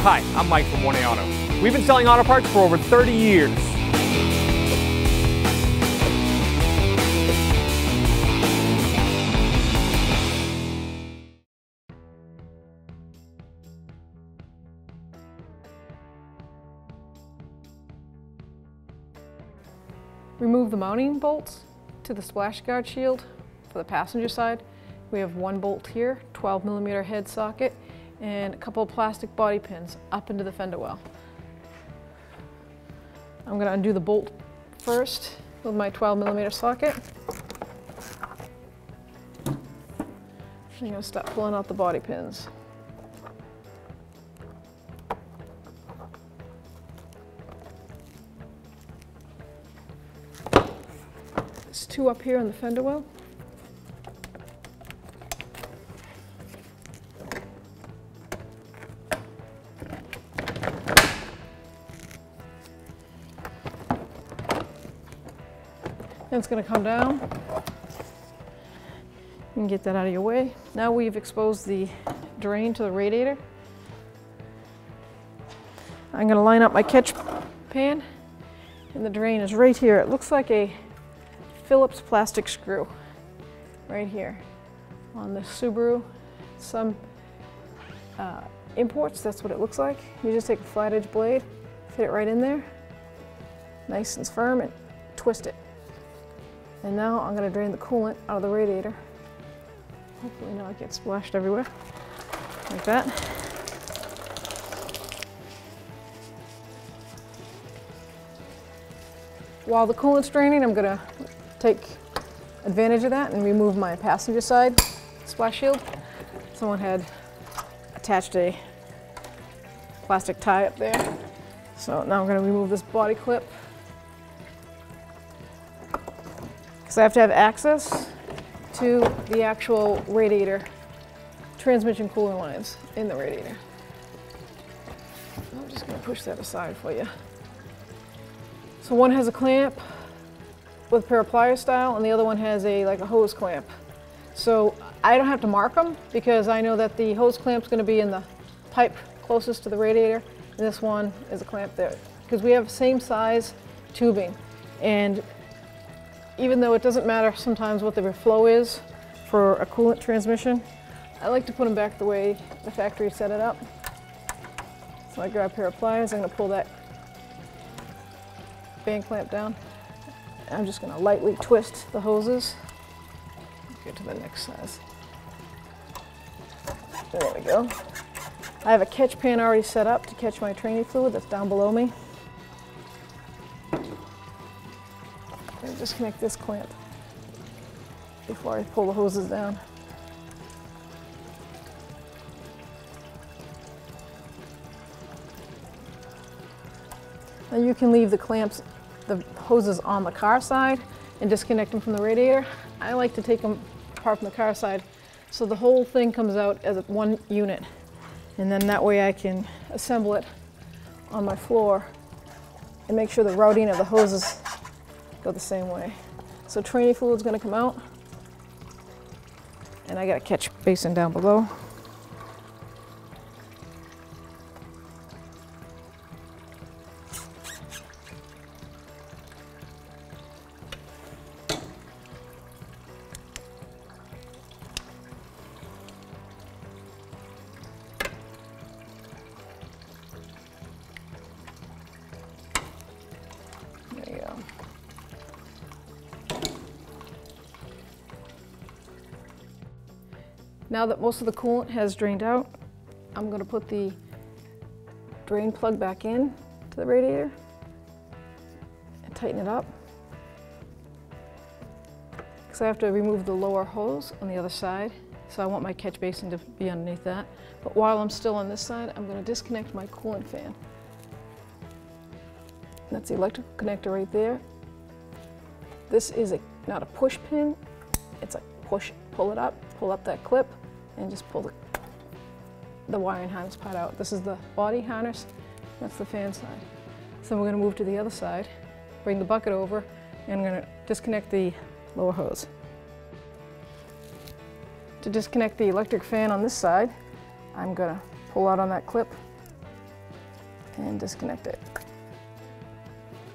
Hi, I'm Mike from 1A Auto. We've been selling auto parts for over 30 years. Remove the mounting bolts to the splash guard shield for the passenger side. We have one bolt here, 12mm head socket, and a couple of plastic body pins up into the fender well. I'm going to undo the bolt first with my 12mm socket. I'm going to start pulling out the body pins. There's two up here in the fender well. And it's going to come down. You can get that out of your way. Now we've exposed the drain to the radiator. I'm going to line up my catch pan, and the drain is right here. It looks like a Phillips plastic screw right here on the Subaru. Some imports, that's what it looks like. You just take a flat edge blade, fit it right in there, nice and firm, and twist it. And now I'm going to drain the coolant out of the radiator. Hopefully not get splashed everywhere, like that. While the coolant's draining, I'm going to take advantage of that and remove my passenger side splash shield. Someone had attached a plastic tie up there. So now I'm going to remove this body clip, because I have to have access to the actual radiator transmission coolant lines in the radiator. I'm just going to push that aside for you. So one has a clamp with a pair of pliers style, and the other one has like a hose clamp. So I don't have to mark them because I know that the hose clamp is going to be in the pipe closest to the radiator, and this one is a clamp there. Because we have same size tubing, and even though it doesn't matter sometimes what the flow is for a coolant transmission, I like to put them back the way the factory set it up. So I grab a pair of pliers, I'm going to pull that band clamp down. I'm just going to lightly twist the hoses. Get to the next size. There we go. I have a catch pan already set up to catch my training fluid that's down below me. And disconnect this clamp before I pull the hoses down. Now you can leave the clamps, the hoses on the car side and disconnect them from the radiator. I like to take them apart from the car side so the whole thing comes out as one unit, and then that way I can assemble it on my floor and make sure the routing of the hoses go the same way. So training fluid's going to come out, and I got a catch basin down below. There you go. Now that most of the coolant has drained out, I'm going to put the drain plug back in to the radiator and tighten it up, because I have to remove the lower hose on the other side, so I want my catch basin to be underneath that. But while I'm still on this side, I'm going to disconnect my coolant fan. That's the electrical connector right there. This is not a push pin, it's a push, pull up that clip, and just pull the wiring harness part out. This is the body harness, that's the fan side. So we're going to move to the other side, bring the bucket over, and I'm going to disconnect the lower hose. To disconnect the electric fan on this side, I'm going to pull out on that clip and disconnect it.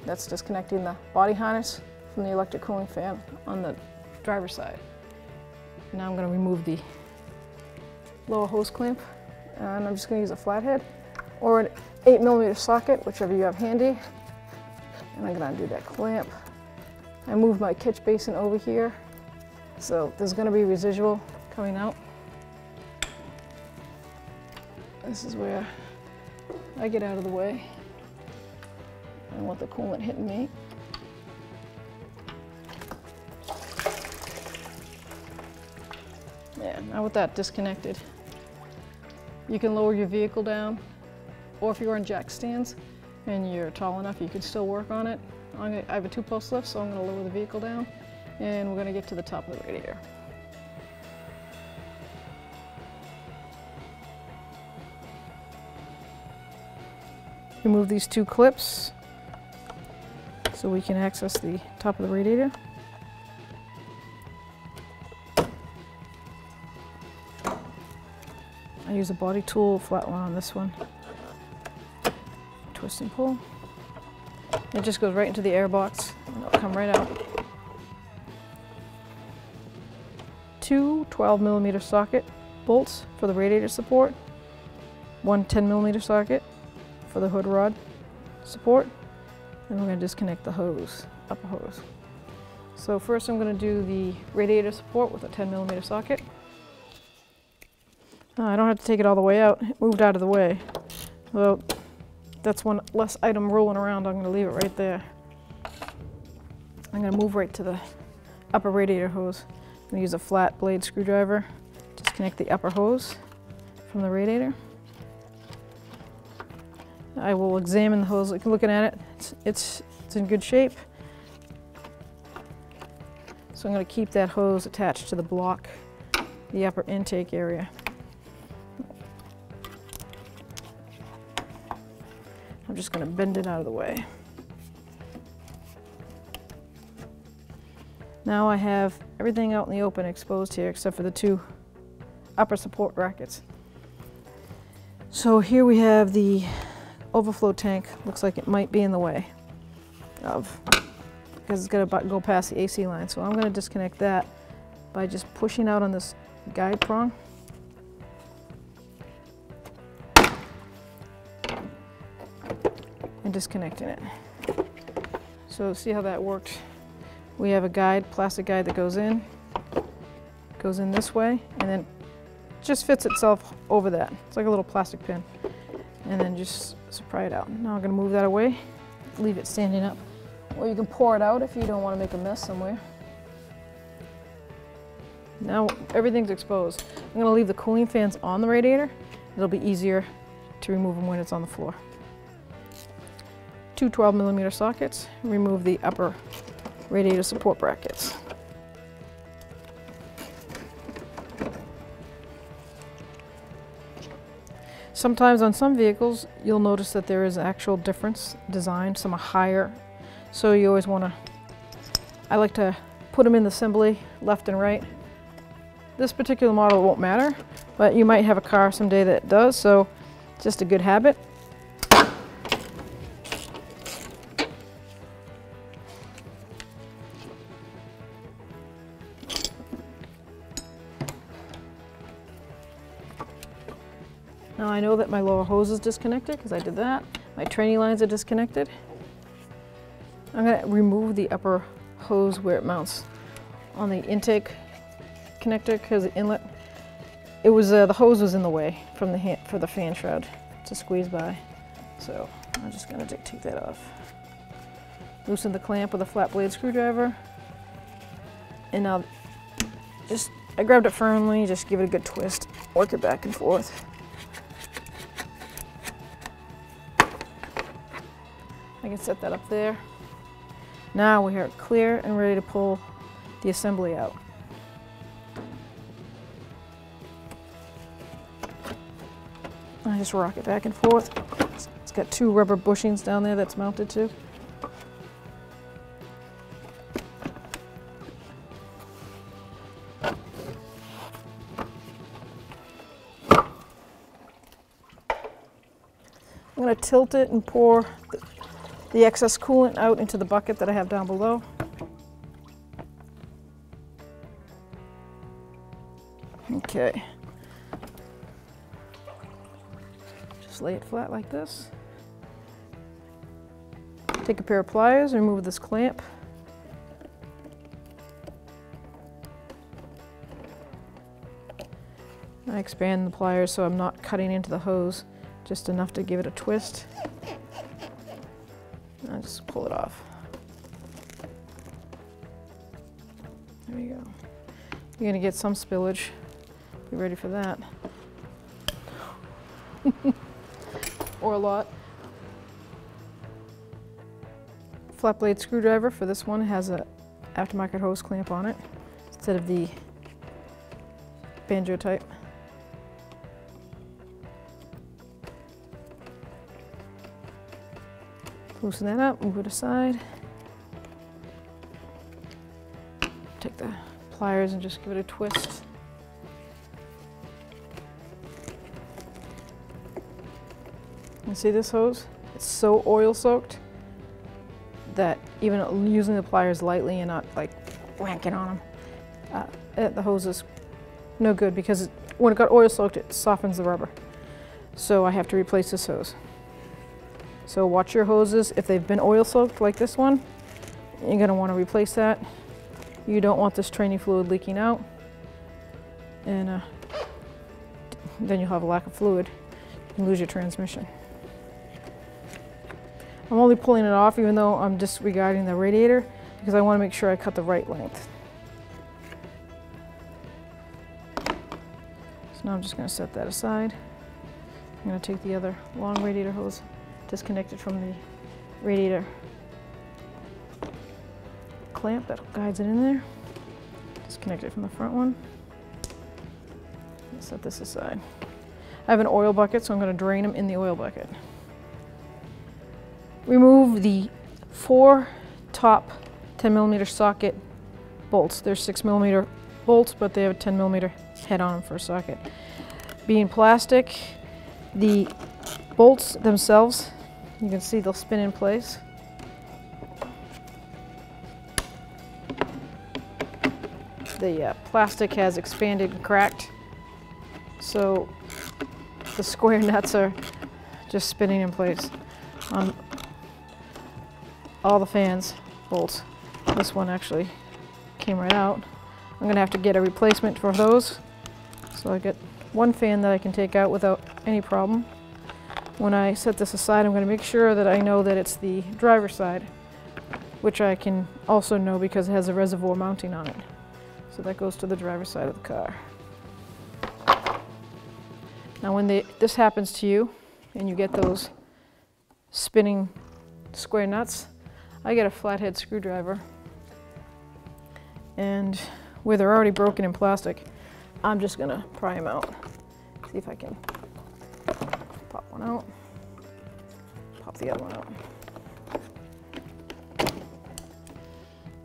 That's disconnecting the body harness from the electric cooling fan on the driver's side. Now I'm going to remove the lower hose clamp, and I'm just going to use a flathead or an 8mm socket, whichever you have handy. And I'm going to undo that clamp. I moved my catch basin over here, so there's going to be residual coming out. This is where I get out of the way. I don't want the coolant hitting me. Yeah, now with that disconnected, you can lower your vehicle down, or if you're on jack stands and you're tall enough, you can still work on it. I have a 2-post lift, so I'm going to lower the vehicle down, and we're going to get to the top of the radiator. Remove these 2 clips so we can access the top of the radiator. I use a body tool, flat one on this one. Twist and pull. It just goes right into the air box and it'll come right out. 2 12mm socket bolts for the radiator support. 1 10mm socket for the hood rod support. And we're going to disconnect the hose, upper hose. So first I'm going to do the radiator support with a 10mm socket. I don't have to take it all the way out. It moved out of the way. So that's one less item rolling around. I'm going to leave it right there. I'm going to move right to the upper radiator hose. I'm going to use a flat blade screwdriver. Disconnect the upper hose from the radiator. I will examine the hose. Looking at it, it's in good shape. So I'm going to keep that hose attached to the block, the upper intake area. I'm just going to bend it out of the way. Now I have everything out in the open exposed here except for the 2 upper support brackets. So here we have the overflow tank. Looks like it might be in the way because it's got to go past the AC line. So I'm going to disconnect that by just pushing out on this guide prong. And disconnecting it. So see how that worked? We have a guide, plastic guide that goes in this way, and then just fits itself over that. It's like a little plastic pin. And then just pry it out. Now I'm going to move that away, leave it standing up. Or you can pour it out if you don't want to make a mess somewhere. Now everything's exposed. I'm going to leave the cooling fans on the radiator. It'll be easier to remove them when it's on the floor. 2 12mm sockets, remove the upper radiator support brackets. Sometimes on some vehicles, you'll notice that there is actual difference design. Some are higher, so you always want to, I like to put them in the assembly left and right. This particular model won't matter, but you might have a car someday that does, so it's just a good habit. Now I know that my lower hose is disconnected because I did that. My training lines are disconnected. I'm going to remove the upper hose where it mounts on the intake connector because the inlet, it was the hose was in the way from the for the fan shroud to squeeze by. So I'm just going to take that off. Loosen the clamp with a flat blade screwdriver. And now I grabbed it firmly, just give it a good twist, work it back and forth. I can set that up there. Now we are clear and ready to pull the assembly out. I just rock it back and forth. It's got 2 rubber bushings down there that's mounted to. I'm going to tilt it and pour the excess coolant out into the bucket that I have down below. Okay. Just lay it flat like this. Take a pair of pliers, remove this clamp. I expand the pliers so I'm not cutting into the hose, just enough to give it a twist. I just pull it off. There you go. You're gonna get some spillage. Be ready for that. Or a lot. Flat blade screwdriver for this one has a aftermarket hose clamp on it instead of the banjo type. Loosen that up, move it aside. Take the pliers and just give it a twist. You see this hose? It's so oil soaked that even using the pliers lightly and not like whacking on them, the hose is no good because when it got oil soaked, it softens the rubber. So I have to replace this hose. So watch your hoses. If they've been oil soaked like this one, you're going to want to replace that. You don't want this training fluid leaking out, and then you'll have a lack of fluid. You can lose your transmission. I'm only pulling it off even though I'm disregarding the radiator because I want to make sure I cut the right length. So now I'm just going to set that aside. I'm going to take the other long radiator hose, disconnect it from the radiator clamp that guides it in there. Disconnect it from the front one. Set this aside. I have an oil bucket, so I'm going to drain them in the oil bucket. Remove the 4 top 10mm socket bolts. They're 6mm bolts, but they have a 10mm head on them for a socket. Being plastic, the bolts themselves, you can see they'll spin in place. The plastic has expanded and cracked, so the square nuts are just spinning in place on all the fans bolts. This one actually came right out. I'm going to have to get a replacement for those. So I get one fan that I can take out without any problem. When I set this aside, I'm going to make sure that I know that it's the driver's side, which I can also know because it has a reservoir mounting on it. So that goes to the driver's side of the car. Now when this happens to you and you get those spinning square nuts, I get a flathead screwdriver, and where they're already broken in plastic, I'm just going to pry them out. See if I can pop one out, pop the other one out.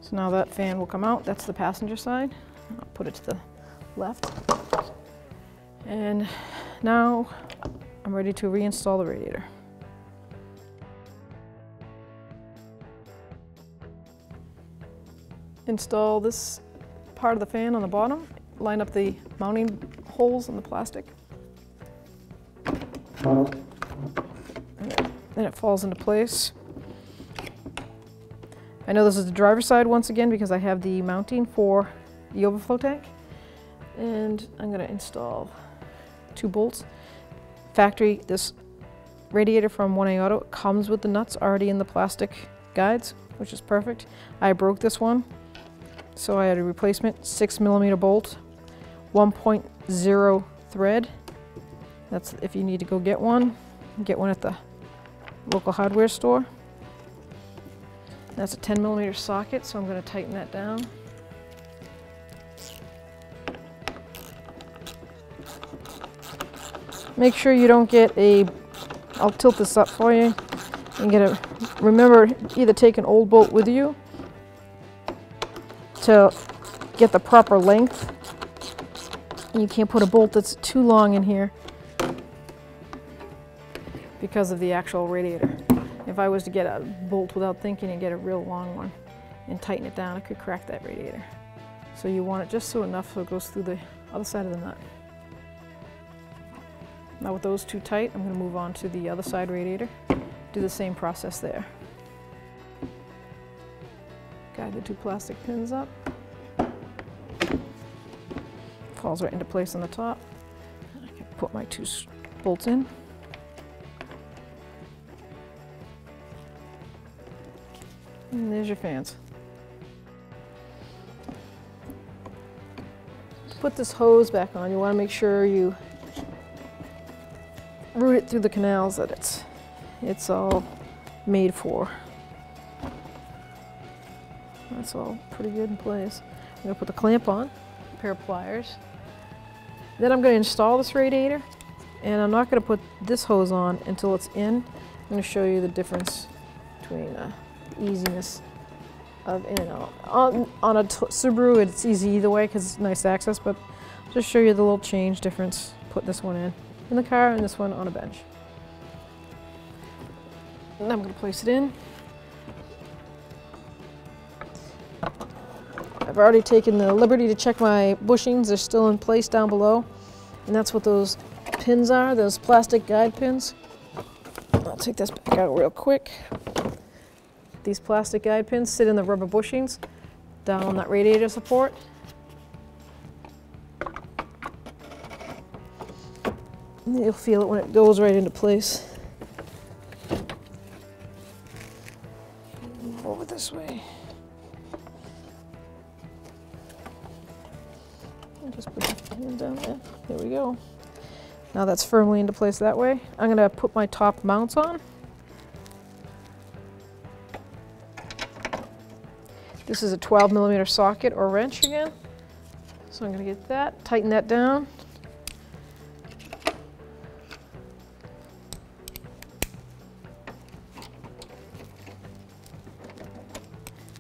So now that fan will come out. That's the passenger side. I'll put it to the left. And now I'm ready to reinstall the radiator. Install this part of the fan on the bottom. Line up the mounting holes in the plastic. And then it falls into place. I know this is the driver's side once again because I have the mounting for the overflow tank. And I'm going to install 2 bolts. Factory, this radiator from 1A Auto comes with the nuts already in the plastic guides, which is perfect. I broke this one, so I had a replacement 6mm bolt, 1.0 thread. That's if you need to go get one at the local hardware store. That's a 10mm socket, so I'm going to tighten that down. Make sure you don't get I'll tilt this up for you, and remember, either take an old bolt with you to get the proper length. You can't put a bolt that's too long in here. because of the actual radiator. If I was to get a bolt without thinking and get a real long one and tighten it down, it could crack that radiator. So you want it just so enough so it goes through the other side of the nut. Now with those two tight, I'm going to move on to the other side radiator. Do the same process there. Guide the two plastic pins up. Falls right into place on the top. I can put my two bolts in. And there's your fans. Put this hose back on. You want to make sure you route it through the canals that it's all made for. That's all pretty good in place. I'm going to put the clamp on, a pair of pliers. Then I'm going to install this radiator, and I'm not going to put this hose on until it's in. I'm going to show you the difference between easiness of in and out. On a Subaru, it's easy either way because it's nice access, but I'll just show you the little change difference. Put this one in the car and this one on a bench. And I'm going to place it in. I've already taken the liberty to check my bushings. They're still in place down below. And that's what those pins are, those plastic guide pins. I'll take this back out real quick. These plastic guide pins sit in the rubber bushings down on that radiator support. And you'll feel it when it goes right into place. Move over this way. And just put the hand down there. There we go. Now that's firmly into place that way. I'm going to put my top mounts on. This is a 12mm socket or wrench again. So I'm going to get that, tighten that down.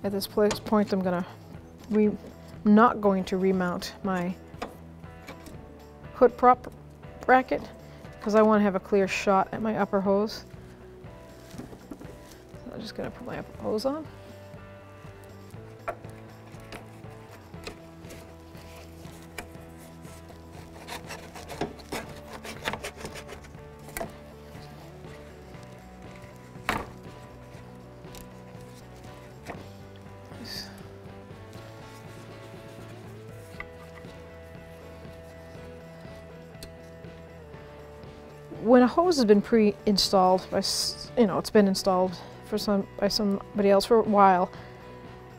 At this point, I'm not going to remount my hood prop bracket because I want to have a clear shot at my upper hose. So I'm just going to put my upper hose on. When a hose has been pre-installed, it's been installed by somebody else for a while.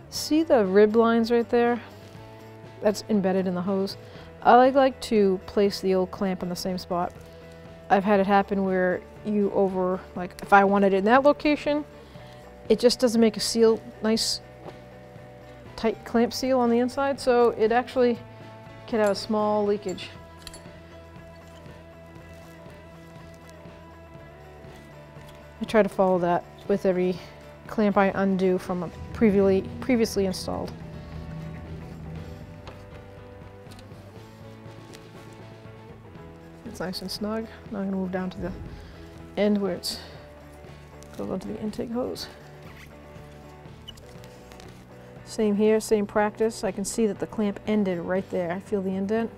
See the rib lines right there? That's embedded in the hose. I like to place the old clamp in the same spot. I've had it happen where if I wanted it in that location, it just doesn't make a nice tight clamp seal on the inside, so it actually can have a small leakage. I try to follow that with every clamp I undo from a previously installed. It's nice and snug. Now I'm going to move down to the end where it goes onto the intake hose. Same here, same practice. I can see that the clamp ended right there. I feel the indent.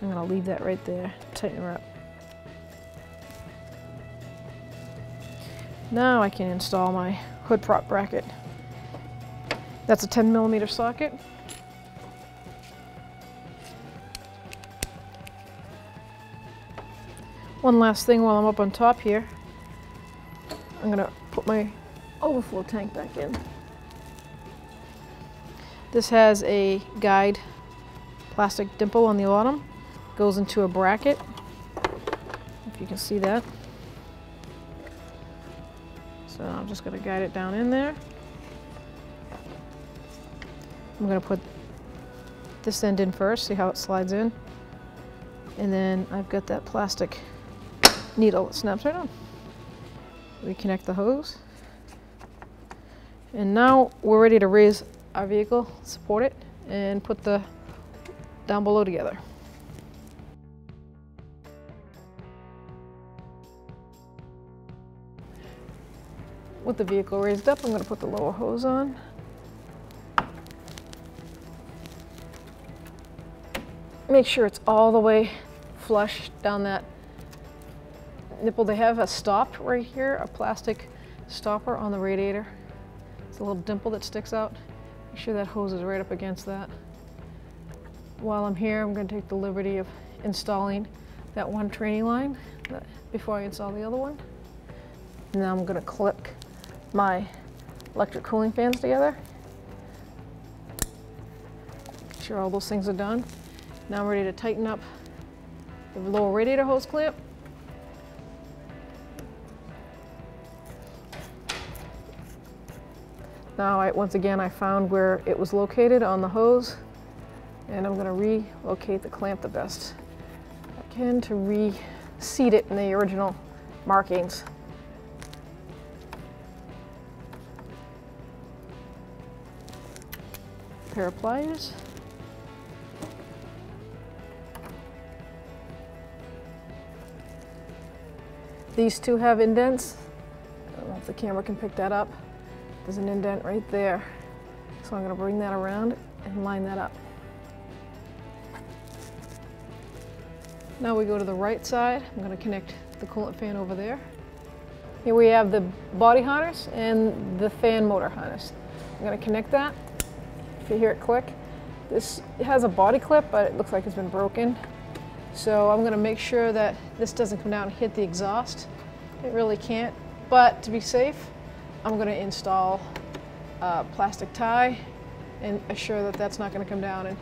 I'm going to leave that right there, tighten her up. Now I can install my hood prop bracket. That's a 10mm socket. One last thing while I'm up on top here. I'm going to put my overflow tank back in. This has a guide plastic dimple on the bottom. Goes into a bracket, if you can see that. So I'm just going to guide it down in there. I'm going to put this end in first, see how it slides in. And then I've got that plastic needle that snaps right on. Reconnect the hose. And now we're ready to raise our vehicle, support it, and put the down below together. with the vehicle raised up, I'm going to put the lower hose on. Make sure it's all the way flush down that nipple. They have a stop right here, a plastic stopper on the radiator. It's a little dimple that sticks out. Make sure that hose is right up against that. While I'm here, I'm going to take the liberty of installing that one training line before I install the other one. Now I'm going to clip my electric cooling fans together. Make sure all those things are done. Now I'm ready to tighten up the lower radiator hose clamp. Now, once again, I found where it was located on the hose, and I'm going to relocate the clamp the best I can to reseat it in the original markings. Pair of pliers. These two have indents. I don't know if the camera can pick that up. There's an indent right there. So I'm going to bring that around and line that up. Now we go to the right side. I'm going to connect the coolant fan over there. Here we have the body harness and the fan motor harness. I'm going to connect that. If you hear it click, this has a body clip, but it looks like it's been broken. So I'm going to make sure that this doesn't come down and hit the exhaust. It really can't, but to be safe, I'm going to install a plastic tie and assure that that's not going to come down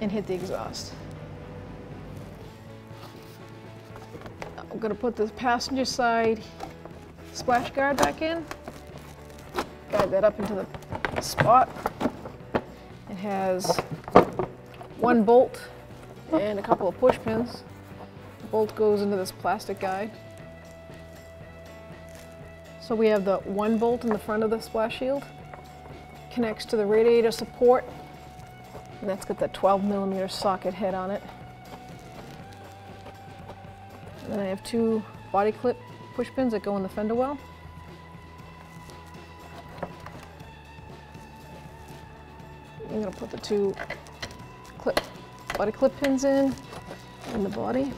and hit the exhaust. I'm going to put the passenger side splash guard back in, guide that up into the spot. It has one bolt and a couple of push pins. The bolt goes into this plastic guide. So we have the one bolt in the front of the splash shield, connects to the radiator support, and that's got the 12mm socket head on it. And then I have two body clip push pins that go in the fender well. I'm going to put the two body clip pins in the body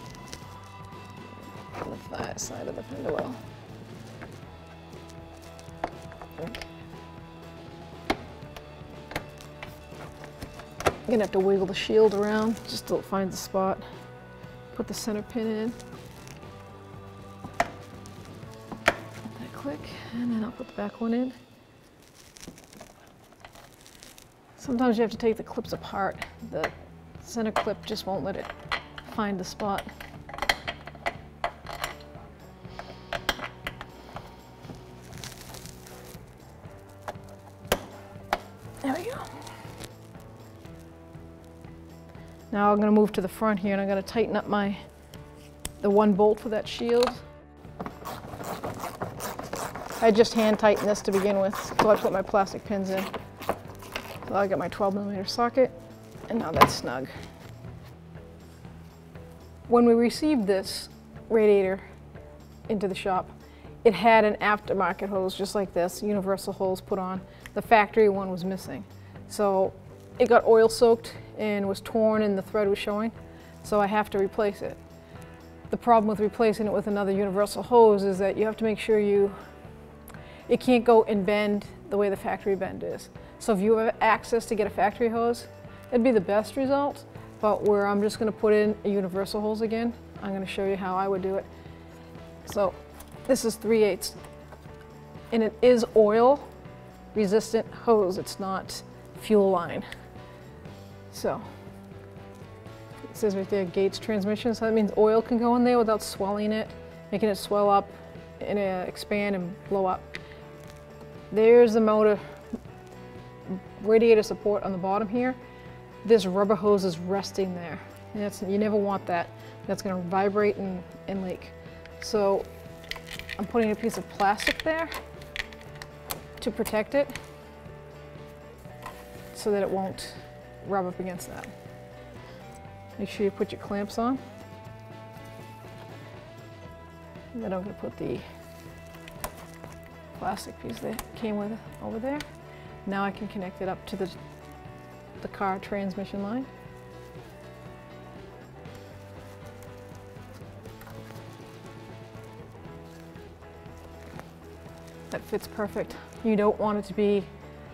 on the thigh side of the fender well. I'm going to have to wiggle the shield around just till it finds the spot. Put the center pin in. That click, and then I'll put the back one in. Sometimes you have to take the clips apart. The center clip just won't let it find the spot. There we go. Now I'm going to move to the front here, and I'm going to tighten up the one bolt for that shield. I just hand tightened this to begin with, so I put my plastic pins in. So I got my 12mm socket, and now that's snug. When we received this radiator into the shop, it had an aftermarket hose just like this, universal hose put on. The factory one was missing. So it got oil soaked and was torn and the thread was showing, so I have to replace it. The problem with replacing it with another universal hose is that you have to make sure it can't go and bend the way the factory bend is. So if you have access to get a factory hose, it'd be the best result, but where I'm just going to put in a universal hose again, I'm going to show you how I would do it. So this is 3/8, and it is oil resistant hose, it's not fuel line. So it says right there, Gates transmission, so that means oil can go in there without swelling it, making it swell up and expand and blow up. There's the motor radiator support on the bottom here. This rubber hose is resting there. And you never want that. That's going to vibrate and leak. So I'm putting a piece of plastic there to protect it so that it won't rub up against that. Make sure you put your clamps on. And then I'm going to put the plastic piece that came with over there. Now I can connect it up to the car transmission line. That fits perfect. You don't want it to be,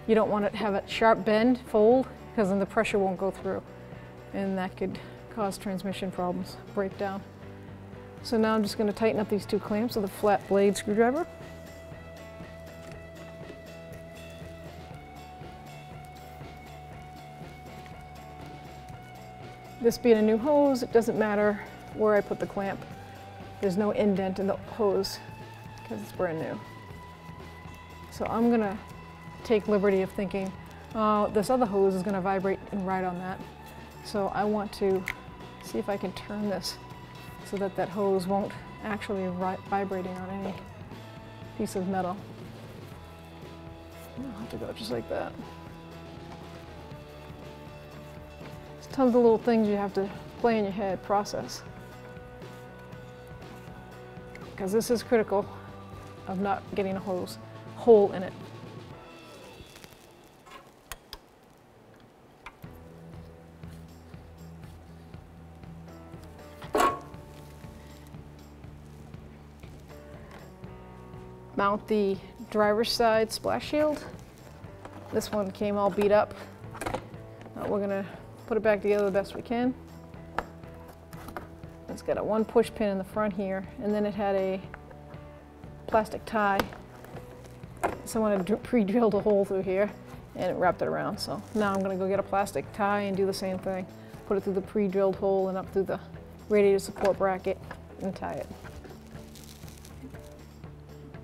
you don't want it to have a sharp bend, fold, because then the pressure won't go through. And that could cause transmission problems, breakdown. So now I'm just going to tighten up these two clamps with a flat blade screwdriver. This being a new hose, it doesn't matter where I put the clamp. There's no indent in the hose because it's brand new. So I'm going to take liberty of thinking, oh, this other hose is going to vibrate and ride on that. So I want to see if I can turn this so that that hose won't actually vibrating on any piece of metal. I'll have to go just like that. There's tons of little things you have to play in your head, process. Because this is critical of not getting a hole in it. Mount the driver's side splash shield. This one came all beat up. Now we're gonna put it back together the best we can. It's got a one push pin in the front here, and then it had a plastic tie. Someone had pre-drilled a hole through here and it wrapped it around. So now I'm gonna go get a plastic tie and do the same thing. Put it through the pre-drilled hole and up through the radiator support bracket and tie it.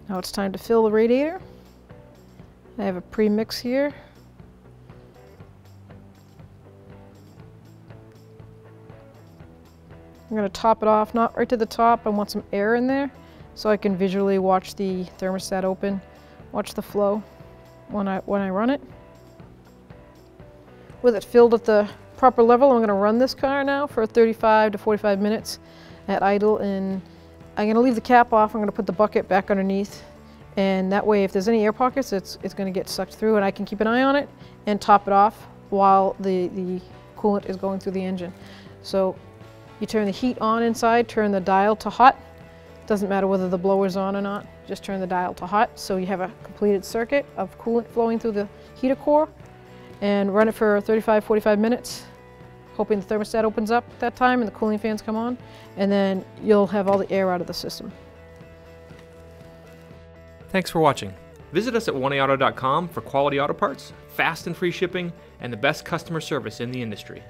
Now it's time to fill the radiator. I have a pre-mix here. I'm going to top it off, not right to the top. I want some air in there so I can visually watch the thermostat open, watch the flow when I run it. With it filled at the proper level, I'm going to run this car now for 35 to 45 minutes at idle, and I'm going to leave the cap off. I'm going to put the bucket back underneath, and that way if there's any air pockets, it's going to get sucked through, and I can keep an eye on it and top it off while the coolant is going through the engine. So you turn the heat on inside, turn the dial to hot. Doesn't matter whether the blower's on or not, just turn the dial to hot so you have a completed circuit of coolant flowing through the heater core, and run it for 35-45 minutes. Hoping the thermostat opens up at that time and the cooling fans come on, and then you'll have all the air out of the system. Thanks for watching. Visit us at oneauto.com for quality auto parts, fast and free shipping, and the best customer service in the industry.